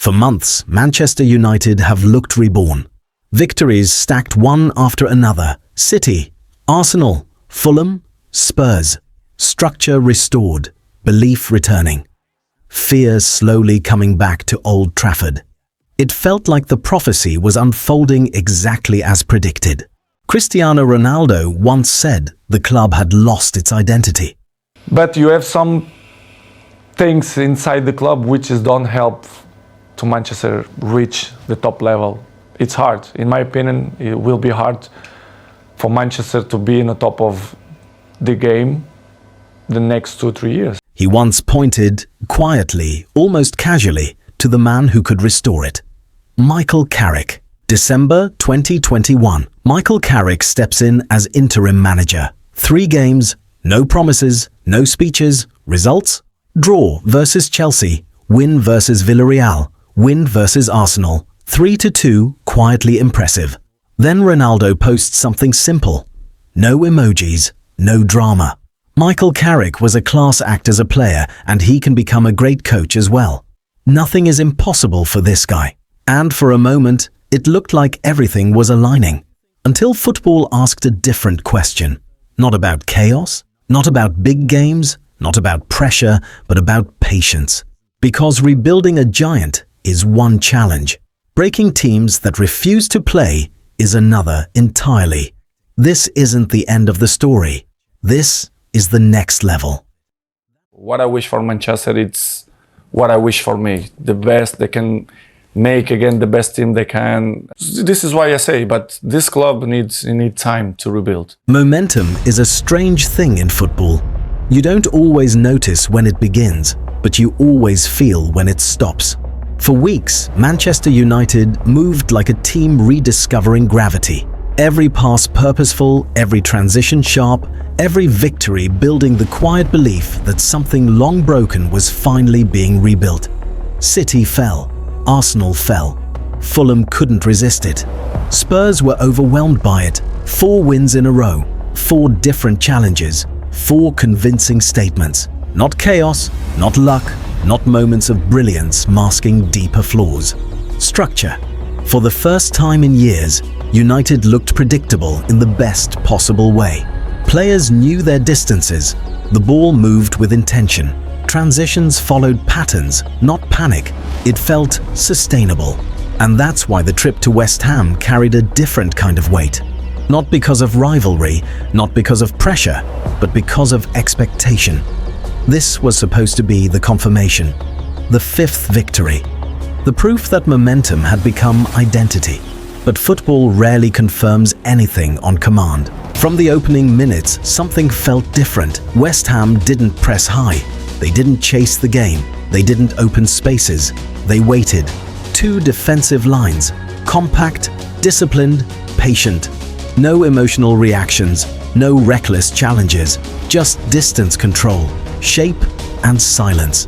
For months, Manchester United have looked reborn. Victories stacked one after another. City, Arsenal, Fulham, Spurs. Structure restored, belief returning. Fear slowly coming back to Old Trafford. It felt like the prophecy was unfolding exactly as predicted. Cristiano Ronaldo once said the club had lost its identity. But you have some things inside the club which don't help to Manchester reach the top level. It's hard. In my opinion, it will be hard for Manchester to be in the top of the game the next 2-3 years. He once pointed, quietly, almost casually, to the man who could restore it. Michael Carrick. December 2021. Michael Carrick steps in as interim manager. 3 games, no promises, no speeches. Results? Draw versus Chelsea, win versus Villarreal, win versus Arsenal. 3-2, quietly impressive. Then Ronaldo posts something simple. No emojis, no drama. Michael Carrick was a class act as a player, and he can become a great coach as well. Nothing is impossible for this guy. And for a moment, it looked like everything was aligning. Until football asked a different question. Not about chaos, not about big games, not about pressure, but about patience. Because rebuilding a giant is one challenge. Breaking teams that refuse to play is another entirely. This isn't the end of the story. This is the next level. What I wish for Manchester, it's what I wish for me. The best they can make, again, the best team they can. This is why I say, but this club needs time to rebuild. Momentum is a strange thing in football. You don't always notice when it begins, but you always feel when it stops. For weeks, Manchester United moved like a team rediscovering gravity. Every pass purposeful, every transition sharp, every victory building the quiet belief that something long broken was finally being rebuilt. City fell. Arsenal fell. Fulham couldn't resist it. Spurs were overwhelmed by it. 4 wins in a row. 4 different challenges. 4 convincing statements. Not chaos, not luck, not moments of brilliance masking deeper flaws. Structure. For the first time in years, United looked predictable in the best possible way. Players knew their distances. The ball moved with intention. Transitions followed patterns, not panic. It felt sustainable. And that's why the trip to West Ham carried a different kind of weight. Not because of rivalry, not because of pressure, but because of expectation. This was supposed to be the confirmation, the 5th victory, the proof that momentum had become identity. But football rarely confirms anything on command. From the opening minutes, something felt different. West Ham didn't press high. They didn't chase the game. They didn't open spaces. They waited. 2 defensive lines, compact, disciplined, patient. No emotional reactions, no reckless challenges, just distance control, shape and silence.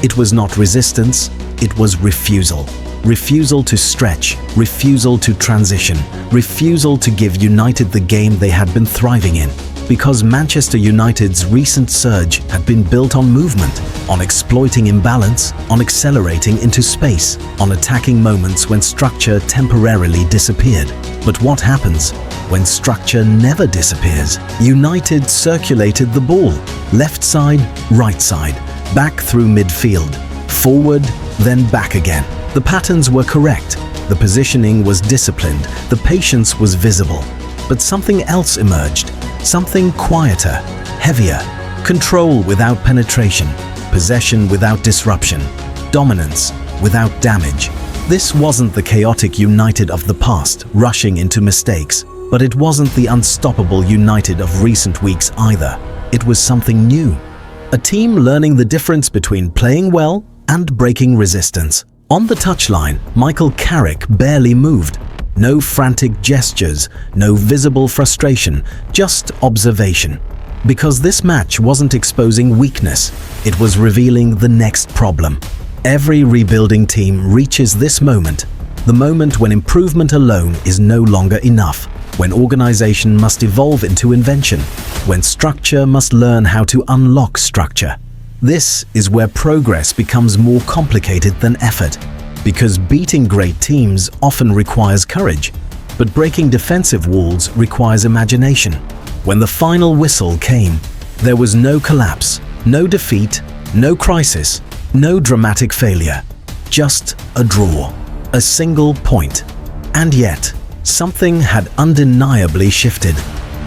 It was not resistance, it was refusal. Refusal to stretch, refusal to transition, refusal to give United the game they had been thriving in. Because Manchester United's recent surge had been built on movement, on exploiting imbalance, on accelerating into space, on attacking moments when structure temporarily disappeared. But what happens when structure never disappears? United circulated the ball, left side, right side, back through midfield, forward, then back again. The patterns were correct, the positioning was disciplined, the patience was visible. But something else emerged, something quieter, heavier, control without penetration, possession without disruption, dominance without damage. This wasn't the chaotic United of the past, rushing into mistakes, but it wasn't the unstoppable United of recent weeks either. It was something new. A team learning the difference between playing well and breaking resistance. On the touchline, Michael Carrick barely moved. No frantic gestures, no visible frustration, just observation. Because this match wasn't exposing weakness, it was revealing the next problem. Every rebuilding team reaches this moment, the moment when improvement alone is no longer enough, when organization must evolve into invention, when structure must learn how to unlock structure. This is where progress becomes more complicated than effort. Because beating great teams often requires courage, but breaking defensive walls requires imagination. When the final whistle came, there was no collapse, no defeat, no crisis, no dramatic failure, just a draw, a single point. And yet, something had undeniably shifted.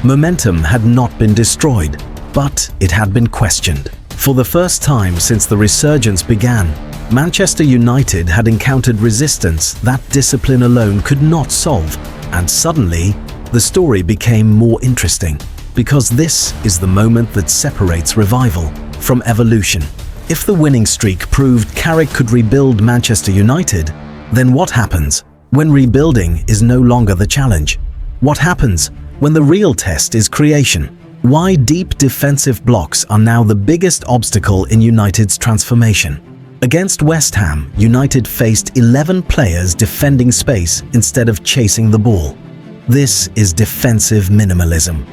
Momentum had not been destroyed, but it had been questioned. For the first time since the resurgence began, Manchester United had encountered resistance that discipline alone could not solve, and suddenly, the story became more interesting, because this is the moment that separates revival from evolution. If the winning streak proved Carrick could rebuild Manchester United, then what happens when rebuilding is no longer the challenge? What happens when the real test is creation? Why deep defensive blocks are now the biggest obstacle in United's transformation? Against West Ham, United faced 11 players defending space instead of chasing the ball. This is defensive minimalism.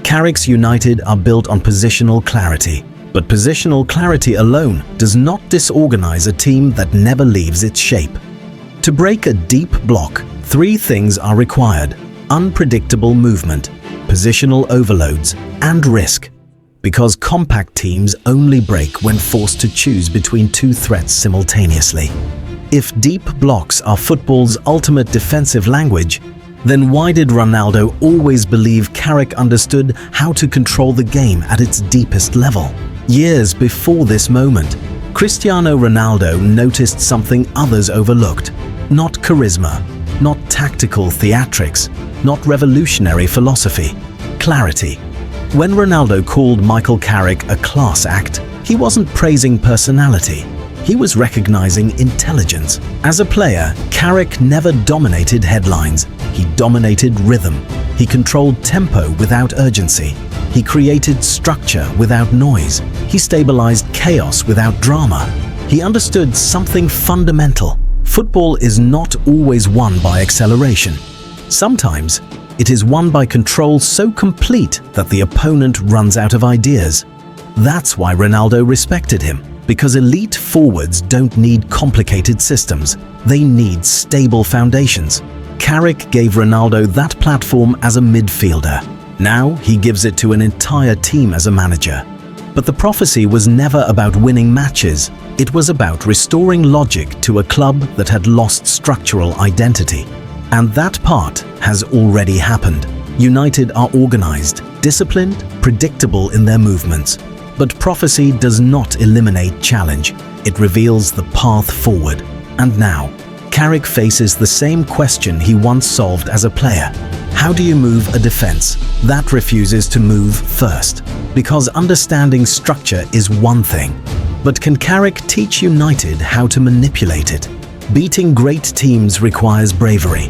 Carrick's United are built on positional clarity, but positional clarity alone does not disorganize a team that never leaves its shape. To break a deep block, 3 things are required: unpredictable movement, positional overloads, and risk. Because compact teams only break when forced to choose between 2 threats simultaneously. If deep blocks are football's ultimate defensive language, then why did Ronaldo always believe Carrick understood how to control the game at its deepest level? Years before this moment, Cristiano Ronaldo noticed something others overlooked. Not charisma, not tactical theatrics, not revolutionary philosophy. Clarity. When Ronaldo called Michael Carrick a class act, he wasn't praising personality. He was recognizing intelligence. As a player, Carrick never dominated headlines. He dominated rhythm. He controlled tempo without urgency. He created structure without noise. He stabilized chaos without drama. He understood something fundamental. Football is not always won by acceleration. Sometimes, it is won by control so complete that the opponent runs out of ideas. That's why Ronaldo respected him, because elite forwards don't need complicated systems. They need stable foundations. Carrick gave Ronaldo that platform as a midfielder. Now he gives it to an entire team as a manager. But the prophecy was never about winning matches. It was about restoring logic to a club that had lost structural identity. And that part has already happened. United are organized, disciplined, predictable in their movements. But prophecy does not eliminate challenge. It reveals the path forward. And now, Carrick faces the same question he once solved as a player. How do you move a defense that refuses to move first? Because understanding structure is one thing, but can Carrick teach United how to manipulate it? Beating great teams requires bravery.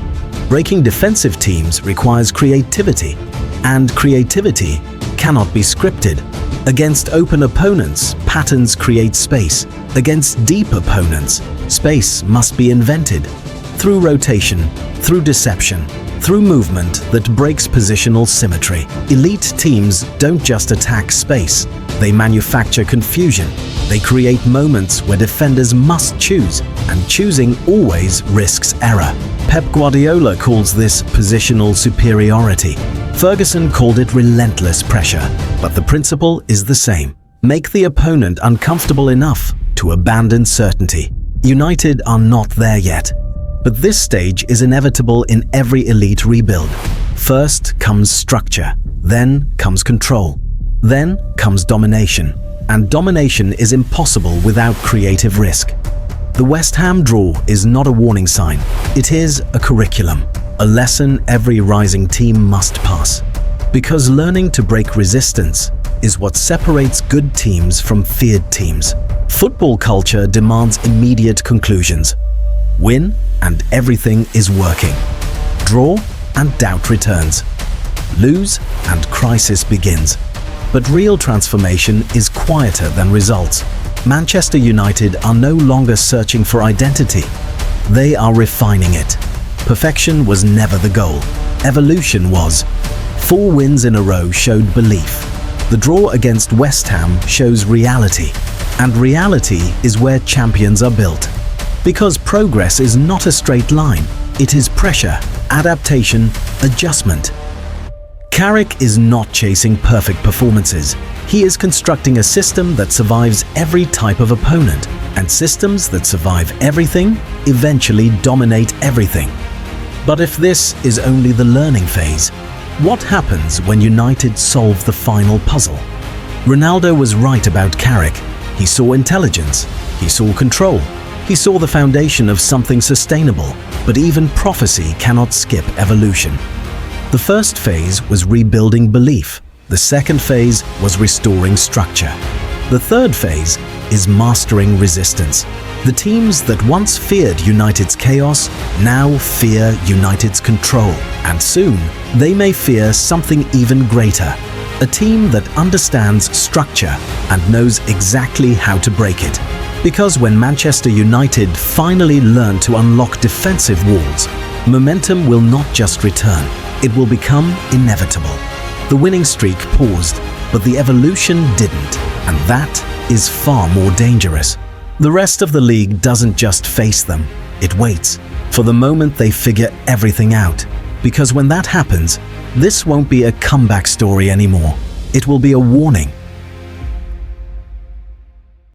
Breaking defensive teams requires creativity, and creativity cannot be scripted. Against open opponents, patterns create space. Against deep opponents, space must be invented. Through rotation, through deception, through movement that breaks positional symmetry. Elite teams don't just attack space, they manufacture confusion. They create moments where defenders must choose, and choosing always risks error. Pep Guardiola calls this positional superiority. Ferguson called it relentless pressure, but the principle is the same. Make the opponent uncomfortable enough to abandon certainty. United are not there yet, but this stage is inevitable in every elite rebuild. First comes structure, then comes control, then comes domination. And domination is impossible without creative risk. The West Ham draw is not a warning sign. It is a curriculum, a lesson every rising team must pass. Because learning to break resistance is what separates good teams from feared teams. Football culture demands immediate conclusions. Win and everything is working. Draw and doubt returns. Lose and crisis begins. But real transformation is quieter than results. Manchester United are no longer searching for identity. They are refining it. Perfection was never the goal. Evolution was. 4 wins in a row showed belief. The draw against West Ham shows reality. And reality is where champions are built. Because progress is not a straight line. It is pressure, adaptation, adjustment. Carrick is not chasing perfect performances. He is constructing a system that survives every type of opponent, and systems that survive everything eventually dominate everything. But if this is only the learning phase, what happens when United solve the final puzzle? Ronaldo was right about Carrick. He saw intelligence, he saw control, he saw the foundation of something sustainable, but even prophecy cannot skip evolution. The first phase was rebuilding belief. The second phase was restoring structure. The third phase is mastering resistance. The teams that once feared United's chaos now fear United's control, and soon they may fear something even greater. A team that understands structure and knows exactly how to break it. Because when Manchester United finally learn to unlock defensive walls, momentum will not just return, it will become inevitable. The winning streak paused, but the evolution didn't, and that is far more dangerous. The rest of the league doesn't just face them, it waits for the moment they figure everything out. Because when that happens, this won't be a comeback story anymore. It will be a warning.